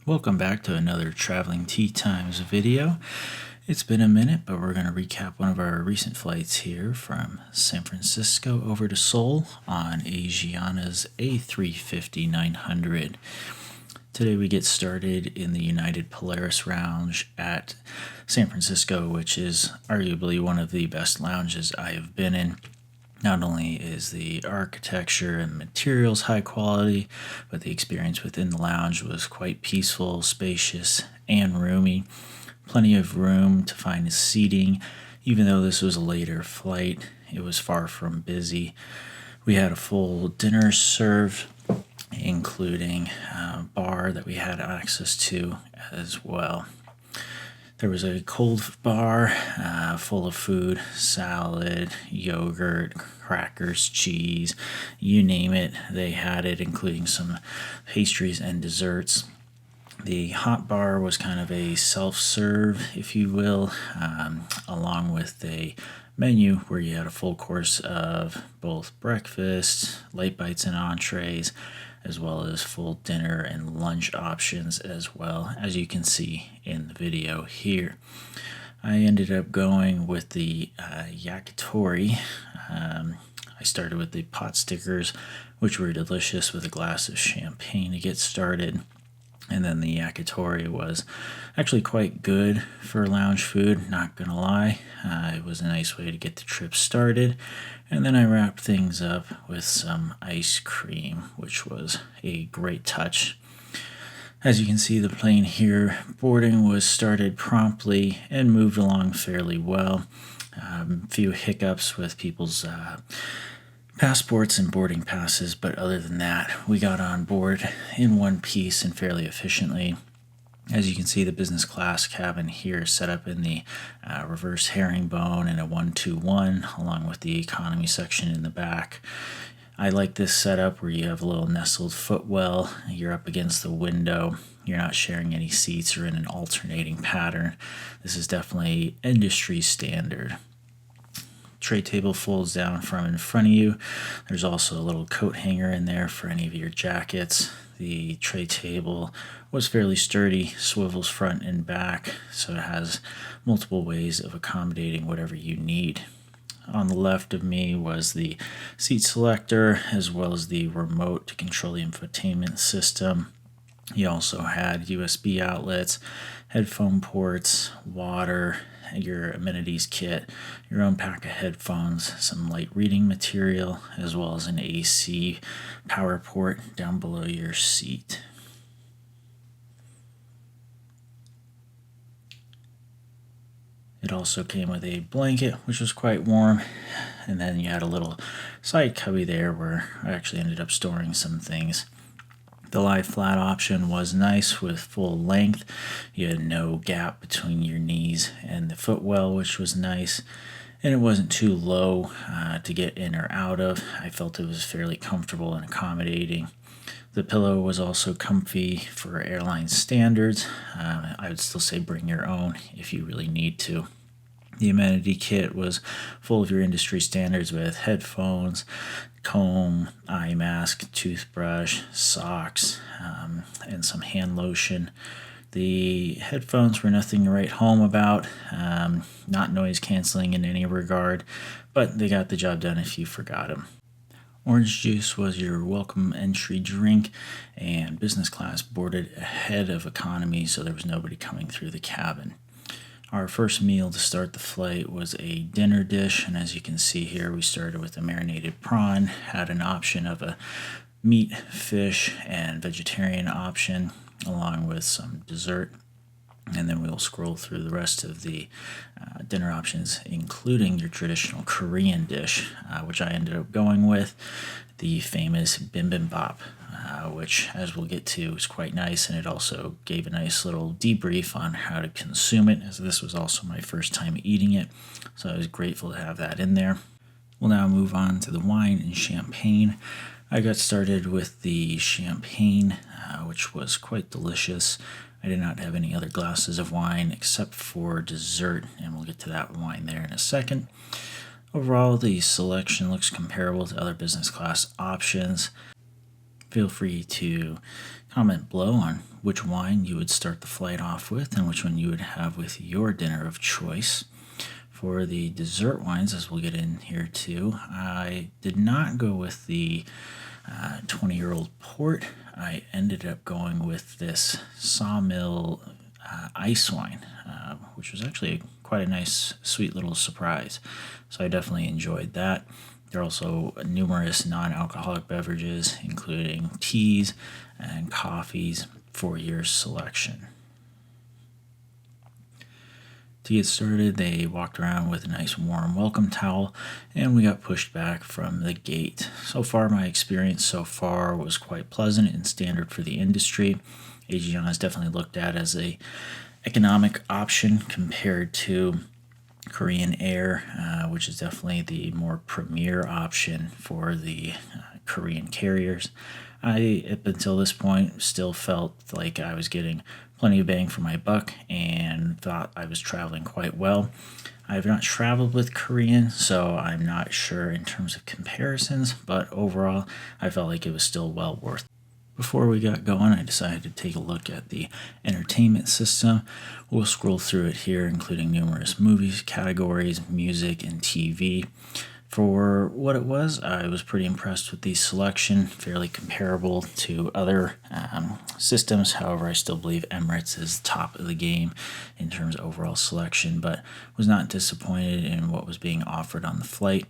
Welcome back to another Traveling Tea Times video. It's been a minute, but we're going to recap one of our recent flights here from San Francisco over to Seoul on Asiana's A350-900. Today we get started in the United Polaris lounge at San Francisco, which is arguably one of the best lounges I have been in. Not only is the architecture and materials high quality, but the experience within the lounge was quite peaceful, spacious, and roomy. Plenty of room to find seating. Even though this was a later flight, it was far from busy. We had a full dinner served, including a bar that we had access to as well. There was a cold bar full of food, salad, yogurt, crackers, cheese, you name it, they had it, including some pastries and desserts. The hot bar was kind of a self-serve, if you will, along with a menu where you had a full course of both breakfast, late bites and entrees, as well as full dinner and lunch options as well, as you can see in the video here. I ended up going with the yakitori. I started with the pot stickers, which were delicious, with a glass of champagne to get started. And then the yakitori was actually quite good for lounge food, not gonna lie. It was a nice way to get the trip started. And then I wrapped things up with some ice cream, which was a great touch. As you can see, the plane here, boarding was started promptly and moved along fairly well. A few hiccups with people's passports and boarding passes, but other than that, we got on board in one piece and fairly efficiently. As you can see, the business class cabin here is set up in the reverse herringbone and a 121, along with the economy section in the back. I like this setup where you have a little nestled footwell, you're up against the window, you're not sharing any seats or in an alternating pattern. This is definitely industry standard. Tray table folds down from in front of you. There's also a little coat hanger in there for any of your jackets. The tray table was fairly sturdy, swivels front and back, so it has multiple ways of accommodating whatever you need. On the left of me was the seat selector, as well as the remote to control the infotainment system. You also had USB outlets, headphone ports, water, your amenities kit, your own pack of headphones, some light reading material, as well as an AC power port down below your seat. It also came with a blanket, which was quite warm, and then you had a little side cubby there where I actually ended up storing some things. The lie flat option was nice with full length. You had no gap between your knees and the footwell, which was nice. And it wasn't too low to get in or out of. I felt it was fairly comfortable and accommodating. The pillow was also comfy for airline standards. I would still say bring your own if you really need to. The amenity kit was full of your industry standards with headphones, comb, eye mask, toothbrush, socks, and some hand lotion. The headphones were nothing to write home about, not noise canceling in any regard, but they got the job done if you forgot them. Orange juice was your welcome entry drink, and business class boarded ahead of economy, so there was nobody coming through the cabin. Our first meal to start the flight was a dinner dish, and as you can see here, we started with a marinated prawn, had an option of a meat, fish, and vegetarian option, along with some dessert. And then we'll scroll through the rest of the dinner options, including your traditional Korean dish, which I ended up going with, the famous bibimbap, which, as we'll get to, is quite nice, and it also gave a nice little debrief on how to consume it, as this was also my first time eating it, so I was grateful to have that in there. We'll now move on to the wine and champagne. I got started with the champagne, which was quite delicious. I did not have any other glasses of wine except for dessert, and we'll get to that wine there in a second. Overall, the selection looks comparable to other business class options. Feel free to Comment below on which wine you would start the flight off with and which one you would have with your dinner of choice. For the dessert wines, as we'll get in here too, I did not go with the 20-year-old port. I ended up going with this Sawmill ice wine, which was actually quite a nice, sweet little surprise. So I definitely enjoyed that. There are also numerous non-alcoholic beverages, including teas and coffees for your selection. To get started, they walked around with a nice warm welcome towel, and we got pushed back from the gate. So far, my experience so far was quite pleasant and standard for the industry. Asiana is definitely looked at as a economic option compared to Korean Air, which is definitely the more premier option for the Korean carriers. I, up until this point, still felt like I was getting plenty of bang for my buck and thought I was traveling quite well. I have not traveled with Korean, so I'm not sure in terms of comparisons, but overall, I felt like it was still well worth it. Before we got going, I decided to take a look at the entertainment system. We'll scroll through it here, including numerous movies, categories, music, and TV. For what it was, I was pretty impressed with the selection, fairly comparable to other systems. However, I still believe Emirates is top of the game in terms of overall selection, but was not disappointed in what was being offered on the flight.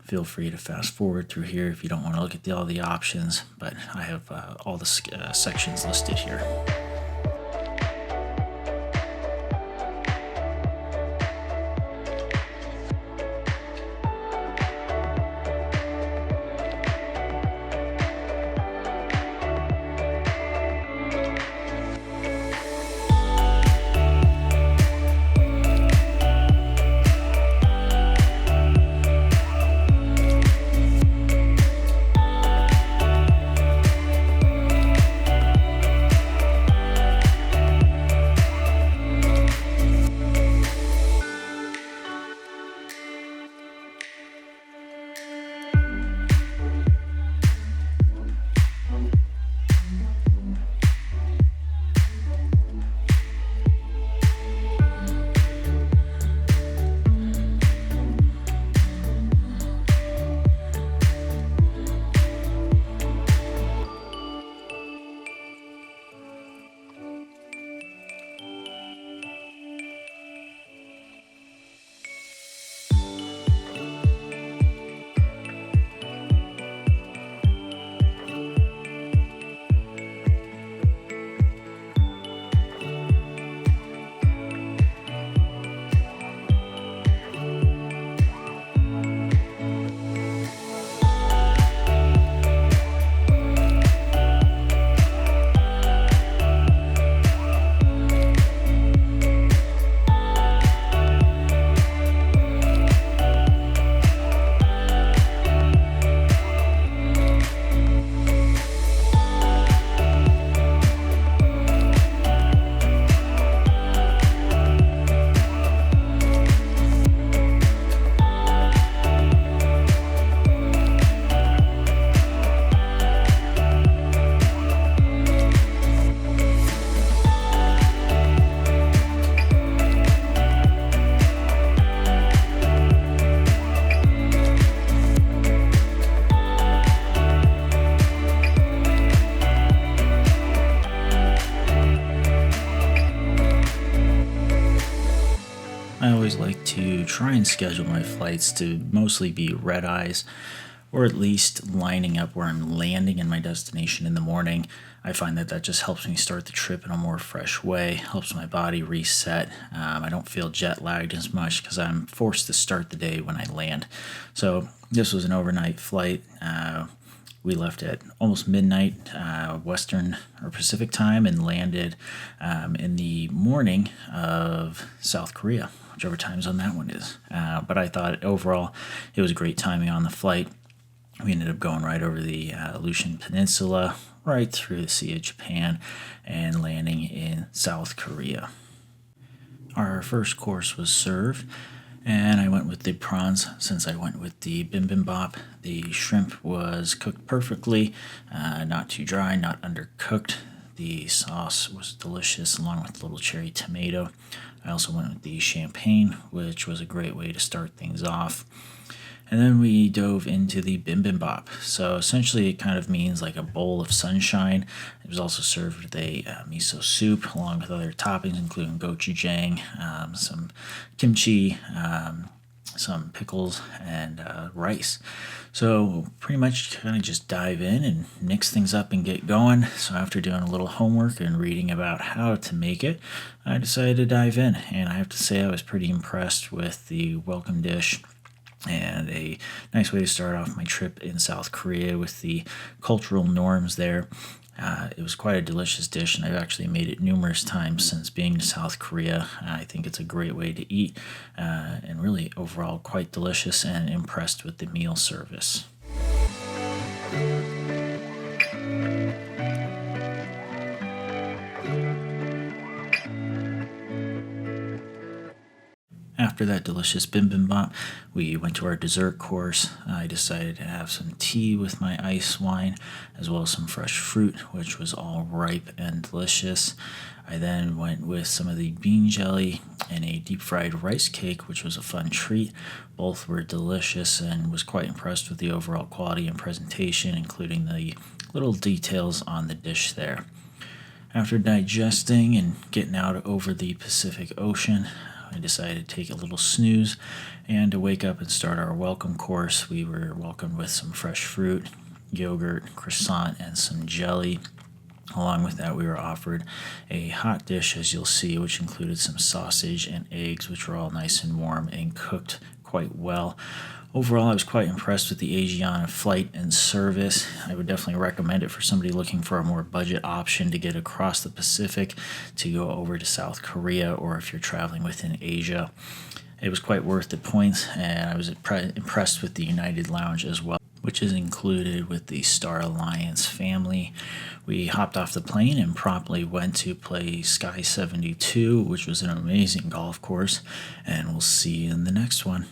Feel free to fast forward through here if you don't want to look at all the options, but I have all the sections listed here. I always like to try and schedule my flights to mostly be red eyes, or at least lining up where I'm landing in my destination in the morning. I find that just helps me start the trip in a more fresh way, helps my body reset. I don't feel jet lagged as much because I'm forced to start the day when I land. So this was an overnight flight. We left at almost midnight Western or Pacific time and landed in the morning of South Korea, whichever time zone that one is. But I thought overall it was great timing on the flight. We ended up going right over the Aleutian Peninsula, right through the Sea of Japan, and landing in South Korea. Our first course was served, and I went with the prawns since I went with the bibimbap. The shrimp was cooked perfectly, not too dry, not undercooked. The sauce was delicious, along with a little cherry tomato. I also went with the champagne, which was a great way to start things off. And then we dove into the bibimbap. So essentially, it kind of means like a bowl of sunshine. It was also served with a miso soup, along with other toppings, including gochujang, some kimchi, some pickles, and rice. So pretty much kind of just dive in and mix things up and get going. So after doing a little homework and reading about how to make it, I decided to dive in. And I have to say I was pretty impressed with the welcome dish, and a nice way to start off my trip in South Korea with the cultural norms there. It was quite a delicious dish, and I've actually made it numerous times since being to South Korea. I think it's a great way to eat, and really overall quite delicious, and impressed with the meal service. After that delicious bibimbap, we went to our dessert course. I decided to have some tea with my ice wine, as well as some fresh fruit, which was all ripe and delicious. I then went with some of the bean jelly and a deep fried rice cake, which was a fun treat. Both were delicious, and was quite impressed with the overall quality and presentation, including the little details on the dish there. After digesting and getting out over the Pacific Ocean, I decided to take a little snooze and to wake up and start our welcome course. We were welcomed with some fresh fruit, yogurt, croissant, and some jelly. Along with that, we were offered a hot dish, as you'll see, which included some sausage and eggs, which were all nice and warm and cooked quite well. Overall, I was quite impressed with the Asiana flight and service. I would definitely recommend it for somebody looking for a more budget option to get across the Pacific to go over to South Korea, or if you're traveling within Asia. It was quite worth the points, and I was impressed with the United Lounge as well, which is included with the Star Alliance family. We hopped off the plane and promptly went to play Sky 72, which was an amazing golf course, and we'll see you in the next one.